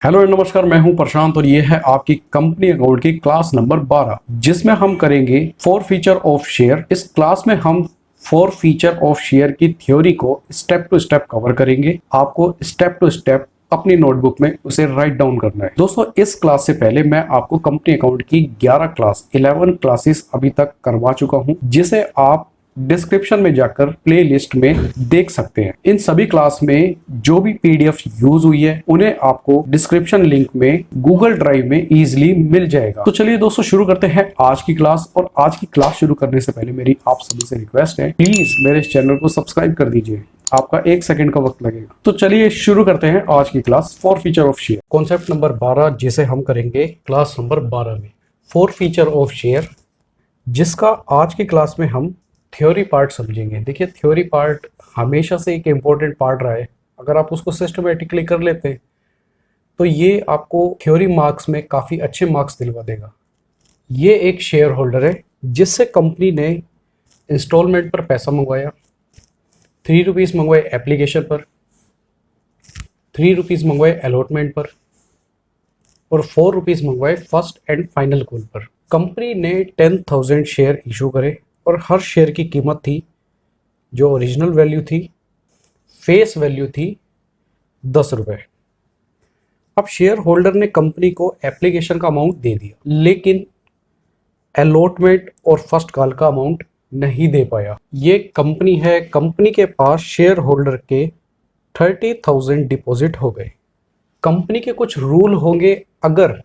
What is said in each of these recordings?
Hello नमस्कार, मैं हूं प्रशांत और ये है आपकी कंपनी अकाउंट की क्लास नंबर 12 जिसमें हम करेंगे 4 फीचर ऑफ शेयर। इस क्लास में हम 4 फीचर ऑफ शेयर की थ्योरी को स्टेप टू स्टेप कवर करेंगे। आपको स्टेप टू स्टेप अपनी नोटबुक में उसे राइट डाउन करना है। दोस्तों, इस क्लास से पहले मैं आपको कंपनी अकाउंट की 11 क्लासेस अभी तक करवा चुका हूं, जिसे आप डिस्क्रिप्शन में जाकर प्लेलिस्ट में देख सकते हैं। इन सभी क्लास में जो भी पीडीएफ यूज हुई है उन्हें आपको डिस्क्रिप्शन लिंक में गूगल ड्राइव में इजीली मिल जाएगा। तो चलिए दोस्तों, शुरू करते हैं आज की क्लास। और आज की क्लास शुरू करने से पहले मेरी आप सभी से रिक्वेस्ट है, प्लीज मेरे इस चैनल को सब्सक्राइब कर दीजिए। आपका 1 सेकंड का वक्त लगेगा। तो चलिए शुरू करते हैं आज की class 4 feature of share, concept number 12, जिसे हम करेंगे क्लास नंबर 12 में 4 फीचर ऑफ शेयर, जिसका आज की क्लास में हम थ्योरी पार्ट समझेंगे। देखिए, थ्योरी पार्ट हमेशा से एक इम्पोर्टेंट पार्ट रहा है। अगर आप उसको सिस्टमेटिकली कर लेते हैं तो ये आपको थ्योरी मार्क्स में काफ़ी अच्छे मार्क्स दिलवा देगा। ये एक शेयर होल्डर है जिससे कंपनी ने इंस्टॉलमेंट पर पैसा मंगवाया, 3 रुपीज़ मंगवाए एप्लीकेशन पर, 3 रुपीज़ मंगवाए अलॉटमेंट पर और 4 रुपीज़ मंगवाए फर्स्ट एंड फाइनल कॉल पर। कंपनी ने 10,000 शेयर इशू करे और हर शेयर की कीमत थी, जो ओरिजिनल वैल्यू थी, फेस वैल्यू थी 10 रुपये। अब शेयर होल्डर ने कंपनी को एप्लीकेशन का अमाउंट दे दिया, लेकिन अलॉटमेंट और फर्स्ट कॉल का अमाउंट नहीं दे पाया। ये कंपनी है, कंपनी के पास शेयर होल्डर के 30,000 डिपॉजिट हो गए। कंपनी के कुछ रूल होंगे, अगर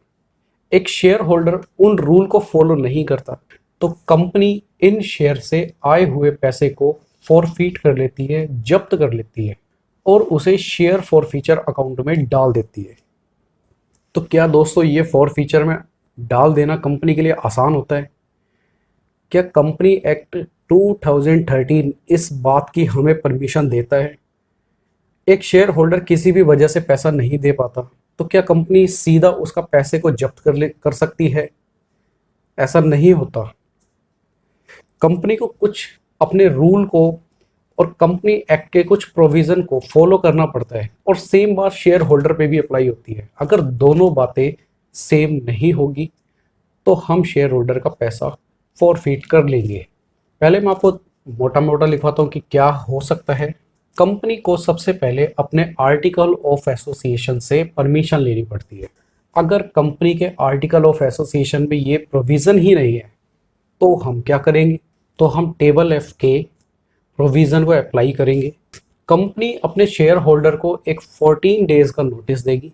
एक शेयर होल्डर उन रूल को फॉलो नहीं करता तो कंपनी इन शेयर से आए हुए पैसे को फॉरफीट कर लेती है, जब्त कर लेती है और उसे शेयर फॉर फीचर अकाउंट में डाल देती है। तो क्या दोस्तों, ये 4 फीचर में डाल देना कंपनी के लिए आसान होता है? क्या कंपनी एक्ट 2013 इस बात की हमें परमिशन देता है? एक शेयर होल्डर किसी भी वजह से पैसा नहीं दे पाता तो क्या कंपनी सीधा उसका पैसे को जब्त कर सकती है? ऐसा नहीं होता। कंपनी को कुछ अपने रूल को और कंपनी एक्ट के कुछ प्रोविज़न को फॉलो करना पड़ता है, और सेम बात शेयर होल्डर पे भी अप्लाई होती है। अगर दोनों बातें सेम नहीं होगी तो हम शेयर होल्डर का पैसा फॉरफीट कर लेंगे। पहले मैं आपको मोटा मोटा लिखवाता हूँ कि क्या हो सकता है। कंपनी को सबसे पहले अपने आर्टिकल ऑफ एसोसिएशन से परमिशन लेनी पड़ती है। अगर कंपनी के आर्टिकल ऑफ एसोसिएशन में ये प्रोविज़न ही नहीं है तो हम क्या करेंगे? तो हम टेबल एफ के प्रोविज़न को अप्लाई करेंगे। कंपनी अपने शेयर होल्डर को एक 14 डेज का नोटिस देगी।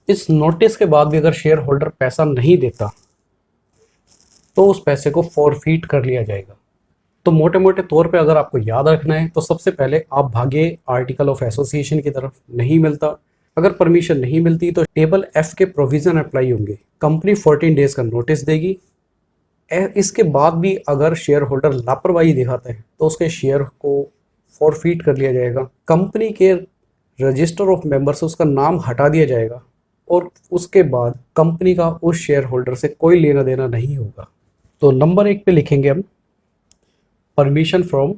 इस नोटिस के बाद भी अगर शेयर होल्डर पैसा नहीं देता तो उस पैसे को फॉरफीट कर लिया जाएगा। तो मोटे मोटे तौर पे अगर आपको याद रखना है तो सबसे पहले आप भागे आर्टिकल ऑफ एसोसिएशन की तरफ। नहीं मिलता, अगर परमिशन नहीं मिलती तो टेबल एफ के प्रोविज़न अप्लाई होंगे। कंपनी 14 डेज का नोटिस देगी। इसके बाद भी अगर शेयर होल्डर लापरवाही दिखाता है तो उसके शेयर को फॉरफीट कर लिया जाएगा। कंपनी के रजिस्टर ऑफ मेंबर से उसका नाम हटा दिया जाएगा और उसके बाद कंपनी का उस शेयर होल्डर से कोई लेना देना नहीं होगा। तो नंबर 1 पे लिखेंगे हम permission from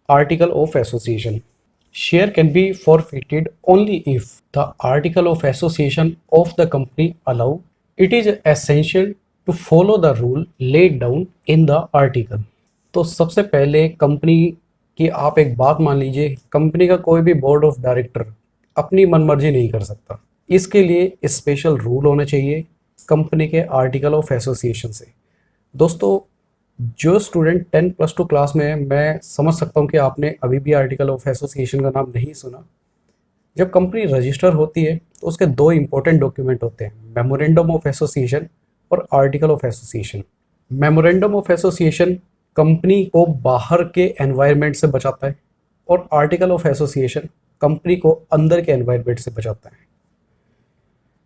article of association. Share can be forfeited only if the article of association of the company allow it is essential to follow the rule laid down in the article. तो सबसे पहले company की आप एक बात मान लीजिए, company का कोई भी बोर्ड ऑफ डायरेक्टर अपनी मनमर्जी नहीं कर सकता। इसके लिए स्पेशल रूल होने चाहिए कंपनी के आर्टिकल ऑफ एसोसिएशन से। दोस्तों, जो स्टूडेंट 10+2 क्लास में है, मैं समझ सकता हूँ कि आपने अभी भी आर्टिकल ऑफ एसोसिएशन का नाम नहीं सुना। जब कंपनी रजिस्टर होती है तो उसके 2 इंपॉर्टेंट डॉक्यूमेंट होते हैं, मेमोरेंडम ऑफ एसोसिएशन और article of association. Memorandum of association company को बाहर के एनवायरनमेंट से बचाता है और आर्टिकल ऑफ एसोसिएशन कंपनी को अंदर के एनवायरनमेंट से बचाता है।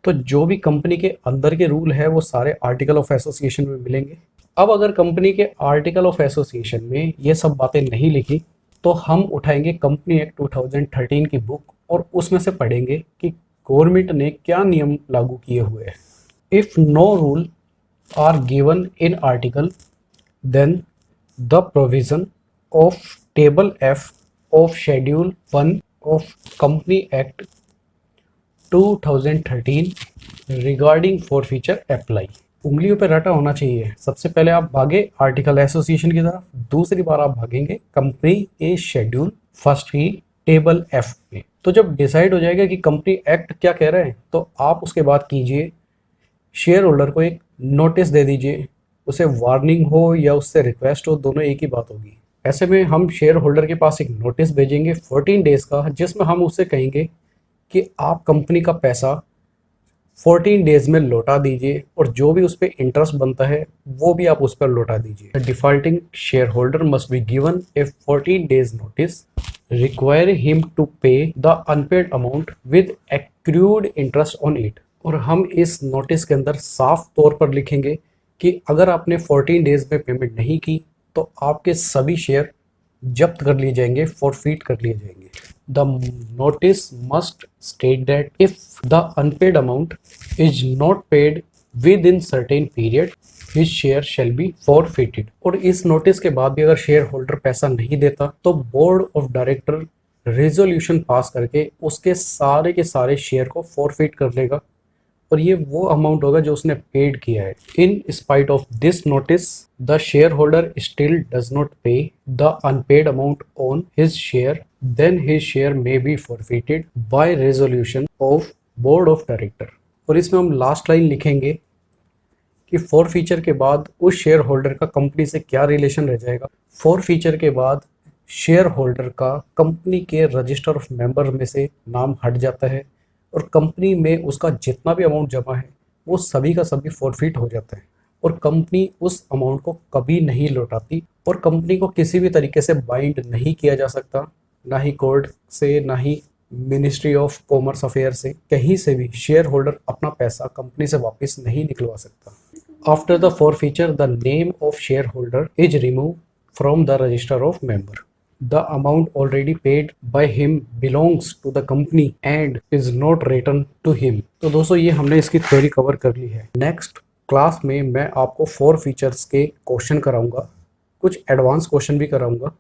तो जो भी कंपनी के अंदर के रूल है वो सारे आर्टिकल ऑफ एसोसिएशन में मिलेंगे। अब अगर कंपनी के आर्टिकल ऑफ एसोसिएशन में ये सब बातें नहीं लिखी तो हम उठाएंगे कंपनी एक्ट 2013 की बुक और उसमें से पढ़ेंगे कि गवर्नमेंट ने क्या नियम लागू किए हुए हैं। If no rule are given in article then the provision of table F of Schedule 1 of Company Act 2013 regarding forfeiture apply. उंगलियों पे रटा होना चाहिए। सबसे पहले आप भागे आर्टिकल एसोसिएशन की तरफ, दूसरी बार आप भागेंगे कंपनी ए शेड्यूल, फर्स्ट ही टेबल एफ पे। तो जब डिसाइड हो जाएगा कि कंपनी एक्ट क्या कह रहे हैं, तो आप उसके बाद कीजिए शेयर होल्डर को एक नोटिस दे दीजिए। उसे वार्निंग हो या उससे रिक्वेस्ट हो, दोनों एक ही बात होगी। ऐसे में हम शेयर होल्डर के पास एक नोटिस भेजेंगे 14 डेज का, जिसमें हम उससे कहेंगे कि आप कंपनी का पैसा 14 डेज में लौटा दीजिए और जो भी उस पर इंटरेस्ट बनता है वो भी आप उस पर लौटा दीजिए। Defaulting share holder must be given a 14 days notice require him to pay the unpaid amount with accrued interest on it. और हम इस नोटिस के अंदर साफ तौर पर लिखेंगे कि अगर आपने 14 डेज में पेमेंट नहीं की तो आपके सभी शेयर जब्त कर लिए जाएंगे, फॉरफीट कर लिए जाएंगे। The notice must state that if the unpaid amount is not paid within certain period his share shall be forfeited. और इस नोटिस के बाद भी अगर शेयर होल्डर पैसा नहीं देता तो board of director resolution pass करके उसके सारे के सारे शेयर को फॉरफिट कर लेगा और ये वो अमाउंट होगा जो उसने पेड किया है। In spite of this notice the share holder still does not pay the unpaid amount on his share, then his share may be forfeited by resolution of board of director. और इसमें हम last line लिखेंगे कि for feature के बाद उस share holder का company से क्या रिलेशन रह जाएगा। फॉर फीचर के बाद शेयर होल्डर का कंपनी के रजिस्टर ऑफ मेंबर में से नाम हट जाता है और कंपनी में उसका जितना भी अमाउंट जमा है वो सभी का सभी फॉरफिट हो जाता है और कंपनी उस अमाउंट को कभी नहीं लौटाती और कंपनी को किसी भी तरीके से बाइंड नहीं किया जा सकता, ना ही कोर्ट से, ना ही मिनिस्ट्री ऑफ कॉमर्स अफेयर से, कहीं से भी शेयर होल्डर अपना पैसा कंपनी से वापस नहीं निकलवा सकता। After the forfeiture the name of share holder is remove from the register of member. The amount already paid by him belongs to the company and is not returned to him। तो दोस्तों ये हमने इसकी theory cover कर ली है। Next class में मैं आपको 4 फीचर्स के क्वेश्चन कराऊंगा, कुछ एडवांस क्वेश्चन भी कराऊंगा।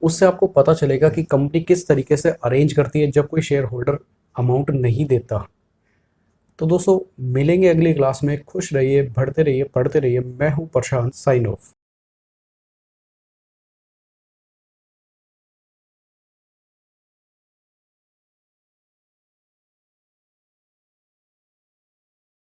उससे आपको पता चलेगा कि कंपनी किस तरीके से अरेंज करती है जब कोई शेयर होल्डर अमाउंट नहीं देता। तो दोस्तों मिलेंगे अगली क्लास में। खुश रहिए, बढ़ते रहिए, पढ़ते रहिए। मैं हूँ प्रशांत, साइन ऑफ।